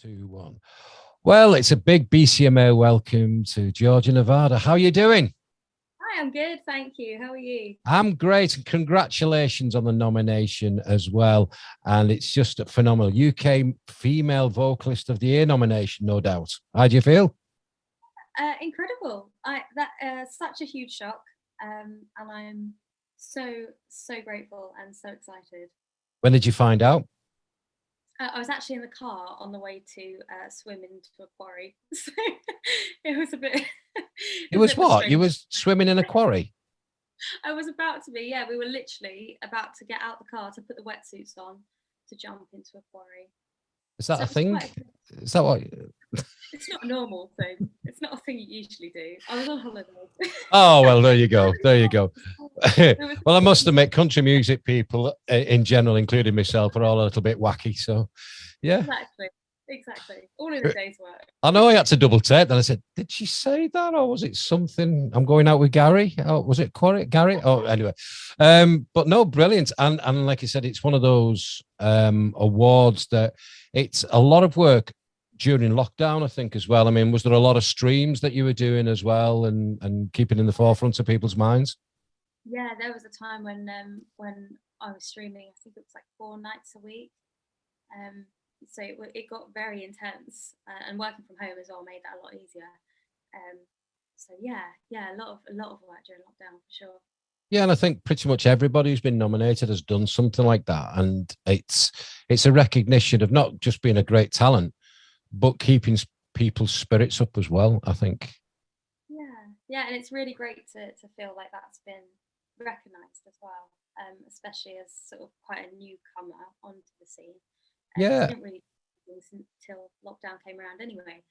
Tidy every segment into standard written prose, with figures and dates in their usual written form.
2-1. Well, it's a big BCMA welcome to Georgia, Nevada. How are you doing? Hi, I'm good, thank you. How are you? I'm great. Congratulations on the nomination as well. And it's just phenomenal. UK Female Vocalist of the Year nomination, no doubt. How do you feel? Incredible. Such a huge shock. And I'm so grateful and so excited. When did you find out? I was actually in the car on the way to swim into a quarry. So it was a bit... It was what? You was swimming in a quarry? I was about to be, yeah. We were literally about to get out the car to put the wetsuits on to jump into a quarry. Is that a thing? Is that what... It's not a normal thing. It's not a thing you usually do. I was on holiday. Oh, well, there you go. There you go. Well, I must admit, country music people in general, including myself, are all a little bit wacky. So, yeah. Exactly. All in a day's work. I know I had to double take. Then I said, did she say that? Or was it something? I'm going out with Gary. Oh, was it Gary? Oh, anyway. But no, brilliant. And like I said, it's one of those awards that it's a lot of work during lockdown, I think, as well. I mean, was there a lot of streams that you were doing as well and keeping in the forefront of people's minds? Yeah, there was a time when I was streaming, I think it was like 4 nights a week. So it got very intense, and working from home as well made that a lot easier. So yeah, a lot of work during lockdown for sure. Yeah, and I think pretty much everybody who's been nominated has done something like that, and it's a recognition of not just being a great talent, but keeping people's spirits up as well, I think. Yeah, and it's really great to feel like that's been recognised as well, especially as sort of quite a newcomer onto the scene. Yeah. I didn't really until lockdown came around anyway.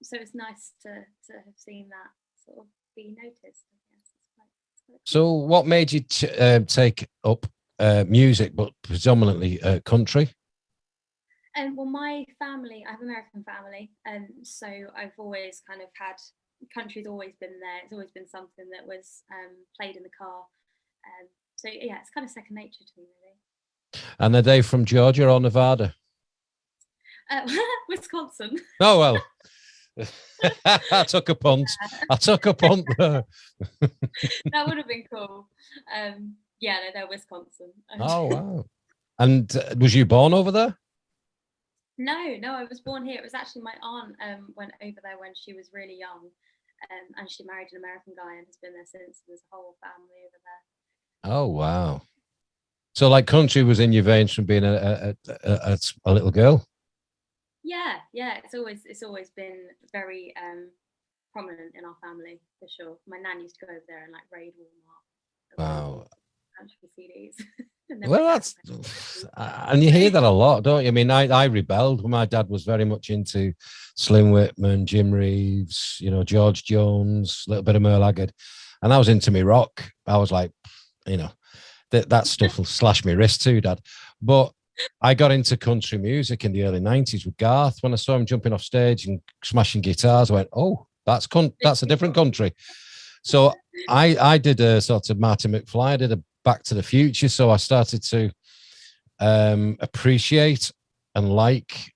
So it's nice to have seen that sort of be noticed, I guess. It's quite so what made you take up music, but predominantly country? Well, my family, I have an American family, so I've always kind of had, country's always been there. It's always been something that was played in the car. So yeah, it's kind of second nature to me, really. And are they from Georgia or Nevada? Wisconsin. Oh, well. I took a punt. I took a punt there. That would have been cool. Yeah, no, they're Wisconsin. Oh, wow. And was you born over there? No, I was born here. It was actually my aunt went over there when she was really young, and she married an American guy and has been there since. There's a whole family over there. Oh, wow. So like country was in your veins from being a little girl? Yeah. It's always been very prominent in our family, for sure. My nan used to go over there and like raid Walmart. Wow. Country CDs. Well, that's, and you hear that a lot, don't you? I mean, I rebelled. My dad was very much into Slim Whitman, Jim Reeves, George Jones, a little bit of Merle Haggard, and I was into me rock. I was like, that stuff will slash my wrist too, Dad. But I got into country music in the early 90s with Garth. When I saw him jumping off stage and smashing guitars, I went, oh, that's a different country. So I did a sort of Marty McFly. I did a Back to the Future. So I started to appreciate and like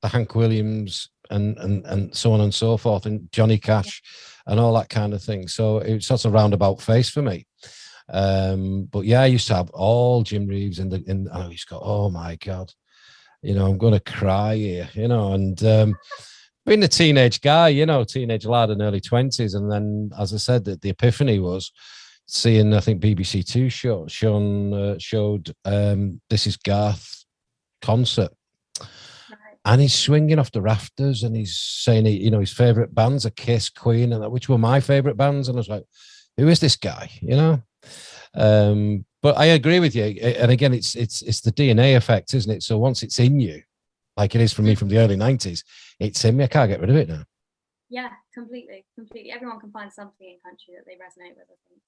the Hank Williams and so on and so forth, and Johnny Cash and all that kind of thing. So it was sort of roundabout face for me. But yeah, I used to have all Jim Reeves and I used to go, oh my God, I'm going to cry here, and being a teenage guy, teenage lad in early 20s. And then, as I said, the epiphany was seeing, I think BBC Two showed This Is Garth concert. And he's swinging off the rafters and he's saying, his favorite bands are Kiss, Queen, and which were my favorite bands. And I was like, who is this guy? But I agree with you. And again, it's the DNA effect, isn't it? So once it's in you, like it is for me from the early 90s, it's in me. I can't get rid of it now. Yeah, completely. Everyone can find something in country that they resonate with, I think.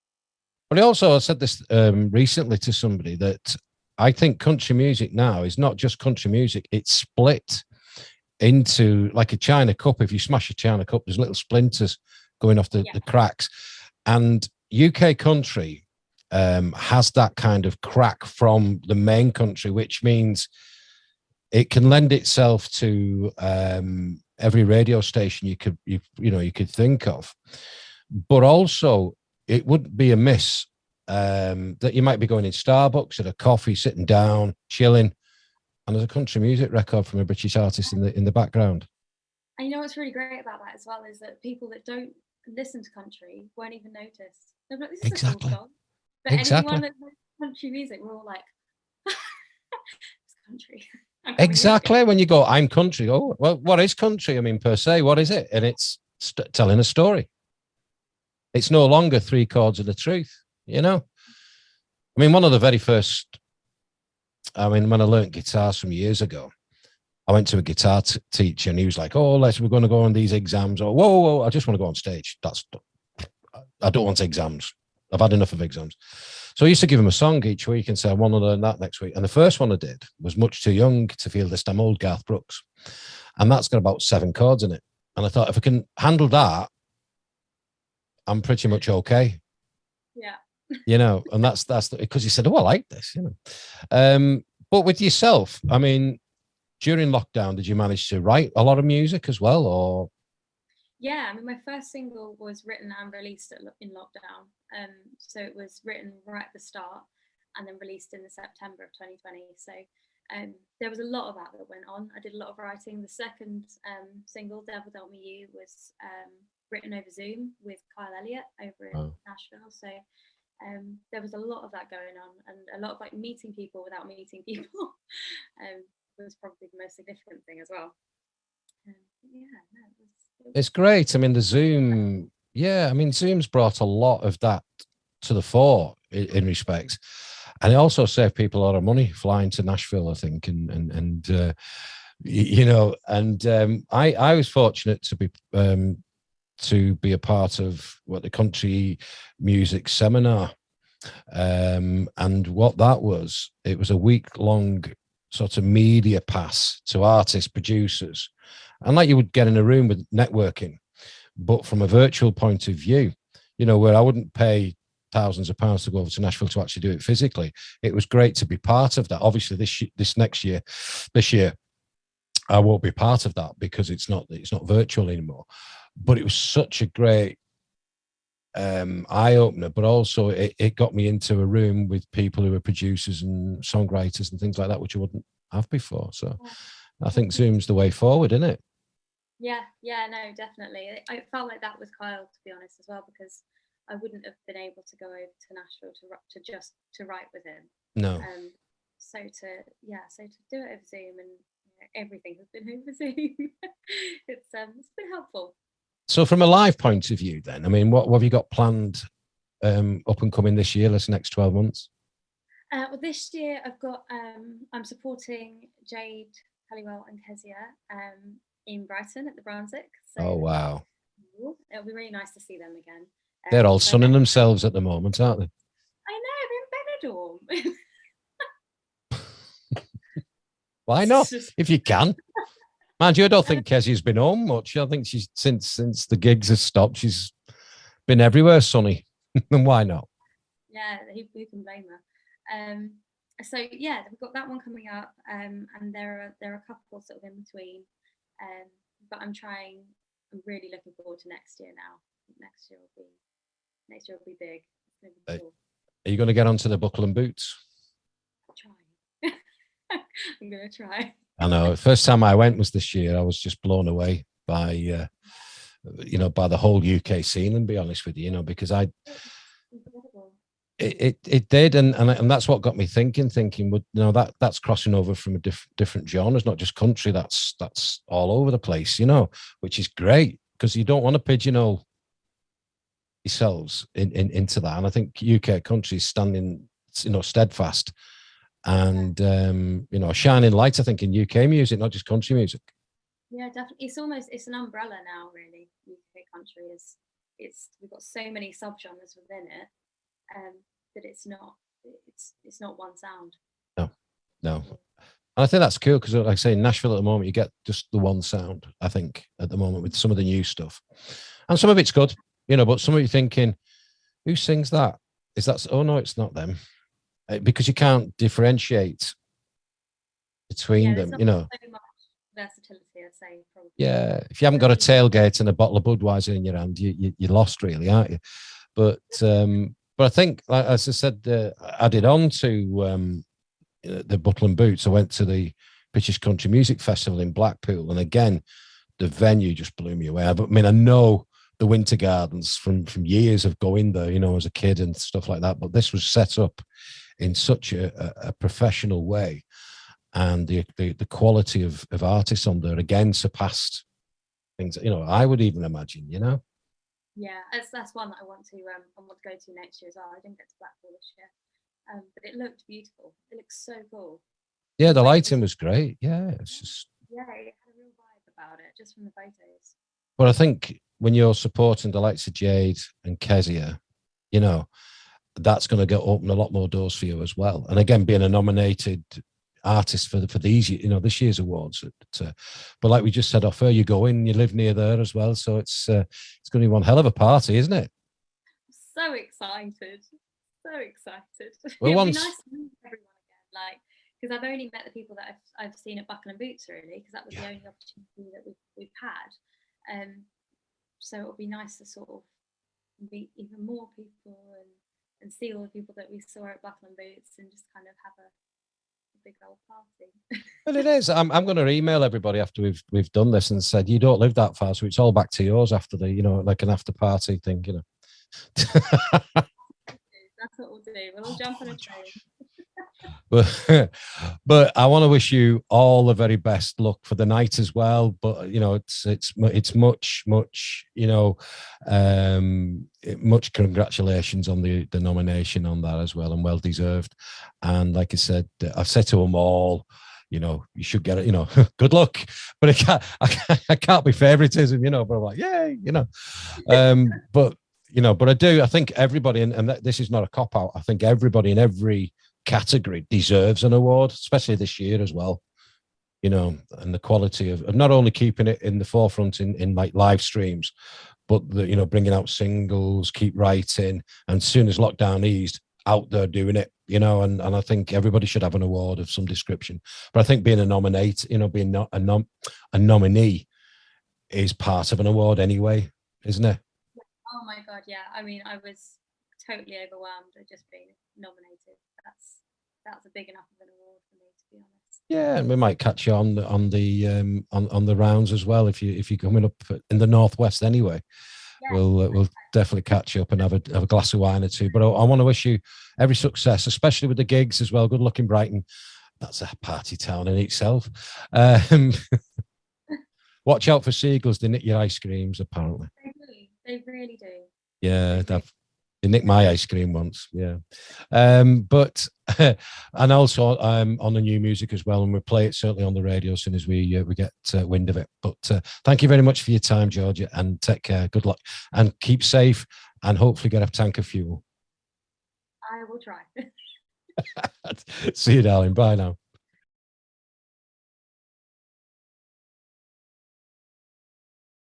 But I said this recently to somebody, that I think country music now is not just country music. It's split into like a china cup. If you smash a china cup, there's little splinters going off the cracks. And UK country has that kind of crack from the main country, which means it can lend itself to every radio station you could think of, but also it wouldn't be amiss that you might be going in Starbucks at a coffee, sitting down, chilling, and there's a country music record from a British artist in the background. And you know what's really great about that as well is that people that don't listen to country won't even notice. They're like, this is a cool song. But anyone that knows country music, we're all like, it's country. Exactly. When you go, I'm country. Oh, well, what is country? I mean, per se, what is it? And it's telling a story. It's no longer three chords of the truth, you know? I mean, one of the very first, when I learned guitars from years ago, I went to a guitar teacher and he was like, oh, we're going to go on these exams. Or, whoa, I just want to go on stage. I don't want exams. I've had enough of exams. So I used to give him a song each week and say, I want to learn that next week. And the first one I did was Much Too Young to Feel This Damn Old, Garth Brooks. And that's got about 7 chords in it. And I thought, if I can handle that, I'm pretty much okay. Yeah. You know, and that's because he said, oh, I like this, you know. But with yourself, I mean, during lockdown, did you manage to write a lot of music as well, or? Yeah, I mean, my first single was written and released in lockdown. So it was written right at the start and then released in the September of 2020. So there was a lot of that went on. I did a lot of writing. The second single, Devil Dealt Me You, was written over Zoom with Kyle Elliott over in Nashville. So there was a lot of that going on, and a lot of like meeting people without meeting people was probably the most significant thing as well. It's great. I mean, the Zoom, I mean, Zoom's brought a lot of that to the fore in respects, and it also saved people a lot of money flying to Nashville, I think, and you know, and I was fortunate to be a part of what the country music seminar, and what that was, it was a week-long sort of media pass to artists, producers, and like you would get in a room with networking, but from a virtual point of view, you know, where I wouldn't pay thousands of pounds to go over to Nashville to actually do it physically. It was great to be part of that. Obviously, this year, I won't be part of that because it's not virtual anymore. But it was such a great eye-opener, but also it got me into a room with people who are producers and songwriters and things like that, which I wouldn't have before. So I think Zoom's the way forward, isn't it? Yeah, no, definitely. I felt like that with Kyle, to be honest, as well, because I wouldn't have been able to go over to Nashville to write with him. No. So to do it over Zoom, and everything has been over Zoom. It's been helpful. So from a live point of view, then, I mean, what have you got planned up and coming this year, this next 12 months? Well, this year I've got I'm supporting Jade, Helliwell, and Kezia in Brighton at the Brunswick. So, oh wow! It'll be really nice to see them again. They're all sunning themselves at the moment, aren't they? I know, they're in Benidorm. Why not? If you can. Mind you, I don't think Kezia's been home much. I think she's since the gigs have stopped, she's been everywhere sunny. And why not? Yeah, who can blame her? So yeah, we've got that one coming up, and there are a couple sort of in between. But I'm really looking forward to next year now. Next year will be big. It's gonna be cool. Are you going to get onto the Buckle and Boots? I'll try. I'm going to try. I know. First time I went was this year. I was just blown away by, by the whole UK scene. And be honest with you, because it did, and that's what got me thinking. That's crossing over from a different genres, not just country. That's all over the place, which is great because you don't want to pigeonhole yourselves into that. And I think UK country is standing, steadfast. And a shining light, I think, in UK music, not just country music. Yeah, definitely. It's an umbrella now, really. UK country we've got so many subgenres within it, that it's not one sound. No. And I think that's cool because, like I say, in Nashville at the moment, you get just the one sound. I think at the moment with some of the new stuff, and some of it's good, but some of you thinking, who sings that? Is that? Oh no, it's not them. Because you can't differentiate between them, you know. So much versatility, I'd say, probably. Yeah, if you haven't got a tailgate and a bottle of Budweiser in your hand, you're lost, really, aren't you? But I think, like, as I said, added on to the Butler and Boots, I went to the British Country Music Festival in Blackpool, and again, the venue just blew me away. I mean, I know the Winter Gardens from years of going there, you know, as a kid and stuff like that, but this was set up in such a professional way, and the quality of artists on there again surpassed things that, you know, I would even imagine, you know. Yeah, that's one that I want to go to next year as well. I didn't get to Blackpool this year, but it looked beautiful. It looks so cool. Yeah, the lighting was great. Yeah, it's just, yeah, it had a real vibe about it just from the photos. But I think when you're supporting the likes of Jade and Kezia, you know, that's going to open a lot more doors for you as well. And again, being a nominated artist for these, you know, this year's awards. But like we just said off air, you go in, you live near there as well, so it's going to be one hell of a party, isn't it? So excited, so excited. Well, it'd be nice to meet everyone again, like, because I've only met the people that I've seen at Buckle and Boots, really, because that was the only opportunity that we've had. So it'll be nice to sort of meet even more people and see all the people that we saw at Buckle and Boots and just kind of have a big old party. Well, it is. I'm going to email everybody after we've done this and said, you don't live that far, so it's all back to yours after the, you know, like an after party thing, you know. That's what we'll do. We'll all jump on a train. But I want to wish you all the very best luck for the night as well. But you know, it's much, you know, much congratulations on the nomination on that as well, and well deserved. And like I said to them all, you know, you should get it, you know, good luck. But I can't be favoritism, you know, but I'm like, yay, you know. But you know, but I think everybody, and this is not a cop out, I think everybody in every category deserves an award, especially this year as well, you know, and the quality of not only keeping it in the forefront in like live streams, but you know, bringing out singles, keep writing, and as soon as lockdown eased, out there doing it, you know, and I think everybody should have an award of some description. But I think being a nominate, you know, being a nominee is part of an award anyway, isn't it? Oh my God, yeah. I mean, I was totally overwhelmed at just being nominated. That's a big enough of an award for me, to be honest. Yeah, and we might catch you on the rounds as well if you're coming up in the northwest anyway. Yeah, we'll definitely catch you up and have a glass of wine or two. But I want to wish you every success, especially with the gigs as well. Good luck in Brighton. That's a party town in itself. Watch out for seagulls. They nick your ice creams, apparently. They really do. Yeah, they nicked my ice cream once. Yeah, but and also on the new music as well, and we'll play it certainly on the radio as soon as we get wind of it. But thank you very much for your time, Georgia, and take care. Good luck and keep safe, and hopefully get a tank of fuel. I will try. See you, darling. Bye now.